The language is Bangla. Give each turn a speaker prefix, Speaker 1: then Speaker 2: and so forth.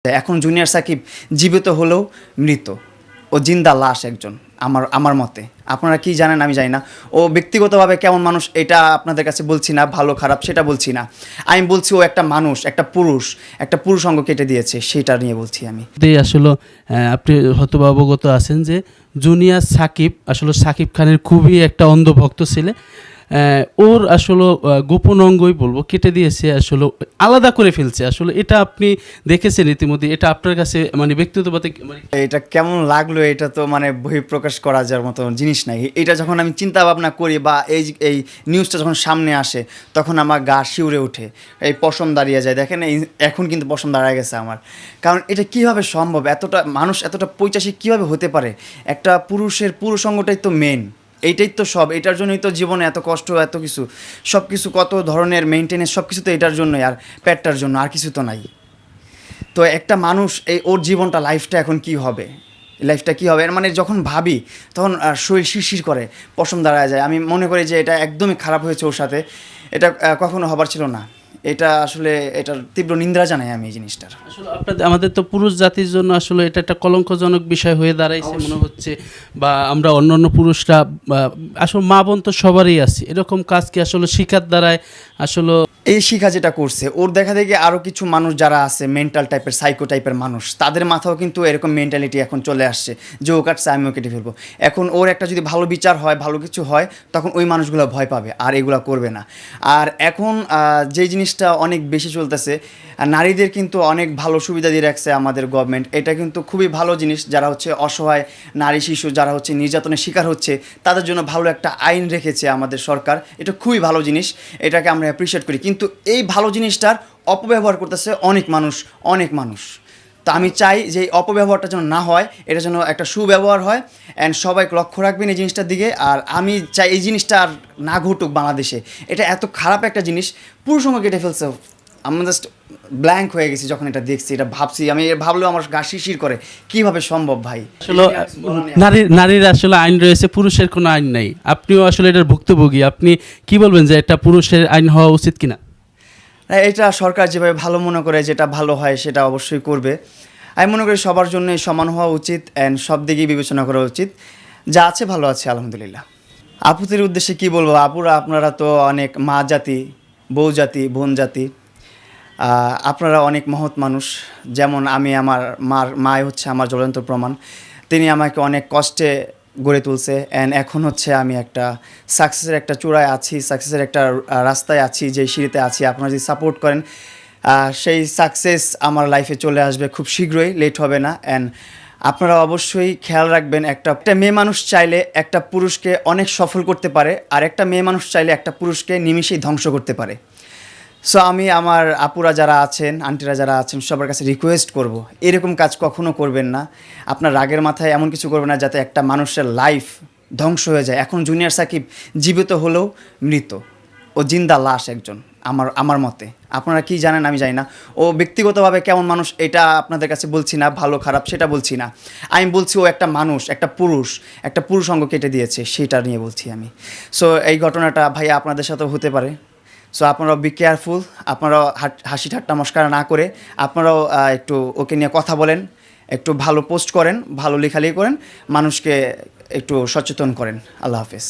Speaker 1: এখন জুনিয়র সাকিব জীবিত হলেও মৃত। ও জিন্দা লাশ একজন। আমার মতে। আপনারা কি জানেন আমি জানি না। ও ব্যক্তিগতভাবে কেমন মানুষ এটা আপনাদের কাছে বলছি না, ভালো খারাপ সেটা বলছি না। আমি বলছি ও একটা মানুষ, একটা পুরুষ অঙ্গ কেটে দিয়েছে সেটা নিয়ে বলছি আমি।
Speaker 2: আসলে আপনি হয়তো অবগত আছেন যে জুনিয়র সাকিব আসলে সাকিব খানের খুবই একটা অন্ধভক্ত ছেলে। ওর আসলে গোপন অঙ্গই বলবো কেটে দিয়েছে, আসলে আলাদা করে ফেলছে। আসলে এটা আপনি দেখেছেন ইতিমধ্যে, এটা আপনার কাছে মানে ব্যক্তিগতভাবে
Speaker 1: এটা কেমন লাগলো এটা তো মানে বহিঃপ্রকাশ করা যাওয়ার মতো জিনিস নাই। এটা যখন আমি চিন্তা ভাবনা করি বা এই নিউজটা যখন সামনে আসে তখন আমার গা শিউরে ওঠে, এই পশম দাঁড়িয়ে যায়। দেখেন এখন কিন্তু পশম দাঁড়িয়ে গেছে আমার, কারণ এটা কিভাবে সম্ভব? এতটা মানুষ এতটা পৈশাচিক কীভাবে হতে পারে? একটা পুরুষের পুরুষ অঙ্গটাই তো মেন, এইটাই তো সব, এটার জন্যই তো জীবনে এত কষ্ট, এত কিছু, সব কিছু, কত ধরনের মেনটেনেন্স, সব কিছু তো এটার জন্যই, আর পেটটার জন্য, আর কিছু তো নাই। তো একটা মানুষ ওর জীবনটা, লাইফটা এখন কি হবে, লাইফটা কী হবে মানে যখন ভাবি তখন শরীর শিরশির করে, পশম দাঁড়ায় যায়। আমি মনে করি যে এটা একদমই খারাপ হয়েছে ওর সাথে, এটা কখনো হবার ছিল না। এটা আসলে এটার তীব্র নিন্দা জানাই আমি এই জিনিসটার।
Speaker 2: আসলে আমাদের তো পুরুষ জাতির জন্য আসলে এটা একটা কলঙ্কজনক বিষয় হয়ে দাঁড়াইছে মনে হচ্ছে, বা আমরা অন্যান্য পুরুষরা আসলে মা বোন তো সবারই আছে, এরকম কাজ কি আসলে শিকার দ্বারায় আসলে
Speaker 1: এই শিখা যেটা করছে ওর দেখা দেখি আরও কিছু মানুষ যারা আছে মেন্টাল টাইপের, সাইকো টাইপের মানুষ, তাদের মাথাও কিন্তু এরকম মেন্টালিটি এখন চলে আসছে যে ও কাটছে আমিও কেটে ফেলবো। এখন ওর একটা যদি ভালো বিচার হয়, ভালো কিছু হয়, তখন ওই মানুষগুলো ভয় পাবে আর এগুলো করবে না। আর এখন যে জিনিসটা অনেক বেশি চলতেছে, নারীদের কিন্তু অনেক ভালো সুবিধা দিয়ে রাখছে আমাদের গভর্নমেন্ট। এটা কিন্তু খুবই ভালো জিনিস। যারা হচ্ছে অসহায় নারী শিশু, যারা হচ্ছে নির্যাতনের শিকার হচ্ছে, তাদের জন্য ভালো একটা আইন রেখেছে আমাদের সরকার। এটা খুবই ভালো জিনিস, এটাকে আমরা অ্যাপ্রিসিয়েট করি। কিন্তু এই ভালো জিনিসটার অপব্যবহার করতেছে অনেক মানুষ। তো আমি চাই যে এই অপব্যবহারটা যেন না হয়, এটা যেন একটা সুব্যবহার হয়, অ্যান্ড সবাই লক্ষ্য রাখবেন এই জিনিসটার দিকে। আর আমি চাই এই জিনিসটা আর না ঘটুক বাংলাদেশে। এটা এত খারাপ একটা জিনিস, পুরুষ সঙ্গে কেটে ফেলছে। আমি জাস্ট ব্ল্যাঙ্ক হয়ে গেছি যখন এটা দেখছি, এটা ভাবছি, আমি ভাবলেও আমার গা শিরশির করে, কীভাবে সম্ভব ভাই?
Speaker 2: আসলে নারীর আসলে আইন রয়েছে, পুরুষের কোনো আইন নেই। আপনিও আসলে এটার ভুক্তভোগী, আপনি কি বলবেন যে এটা পুরুষের আইন হওয়া উচিত কিনা?
Speaker 1: এটা সরকার যেভাবে ভালো মনে করে, যেটা ভালো হয় সেটা অবশ্যই করবে। আমি মনে করি সবার জন্যই সমান হওয়া উচিত, অ্যান্ড সব দিকেই বিবেচনা করা উচিত। যা আছে ভালো আছে আলহামদুলিল্লাহ। আপুদের উদ্দেশ্যে কি বলবো? আপুরা আপনারা তো অনেক মা জাতি, বউ জাতি, বোন জাতি, আপনারা অনেক মহৎ মানুষ। যেমন আমি, আমার মাই হচ্ছে আমার জ্বলন্ত প্রমাণ। তিনি আমাকে অনেক কষ্টে গড়ে তুলছে, অ্যান্ড এখন হচ্ছে আমি একটা সাকসেসের একটা চূড়ায় আছি, সাকসেসের একটা রাস্তায় আছি, যেই সিঁড়িতে আছি। আপনারা যদি সাপোর্ট করেন, সেই সাকসেস আমার লাইফে চলে আসবে খুব শীঘ্রই, লেট হবে না। অ্যান্ড আপনারা অবশ্যই খেয়াল রাখবেন, একটা মেয়ে মানুষ চাইলে একটা পুরুষকে অনেক সফল করতে পারে, আর একটা মেয়ে মানুষ চাইলে একটা পুরুষকে নিমিষেই ধ্বংস করতে পারে। সো আমি আমার আপুরা যারা আছেন, আন্টিরা যারা আছেন, সবার কাছে রিকোয়েস্ট করব, এরকম কাজ কখনো করবেন না। আপনার রাগের মাথায় এমন কিছু করবেন না যাতে একটা মানুষের লাইফ ধ্বংস হয়ে যায়। এখন জুনিয়র সাকিব জীবিত হলেও মৃত। ও জিন্দা লাশ একজন। আমার মতে। আপনারা কি জানেন আমি জানি না। ও ব্যক্তিগতভাবে কেমন মানুষ এটা আপনাদের কাছে বলছি না, ভালো খারাপ সেটা বলছি না। আমি বলছি ও একটা মানুষ, একটা পুরুষ অঙ্গ কেটে দিয়েছে সেটা নিয়ে বলছি আমি। সো এই ঘটনাটা ভাইয়া আপনাদের সাথেও হতে পারে। সো আপনারাও বি কেয়ারফুল। আপনারাও হাসি ঠাট্টা মশকরা না করে আপনারাও একটু ওকে নিয়ে কথা বলেন, একটু ভালো পোস্ট করেন, ভালো লেখালেখি করেন, মানুষকে একটু সচেতন করেন। আল্লাহ হাফেজ।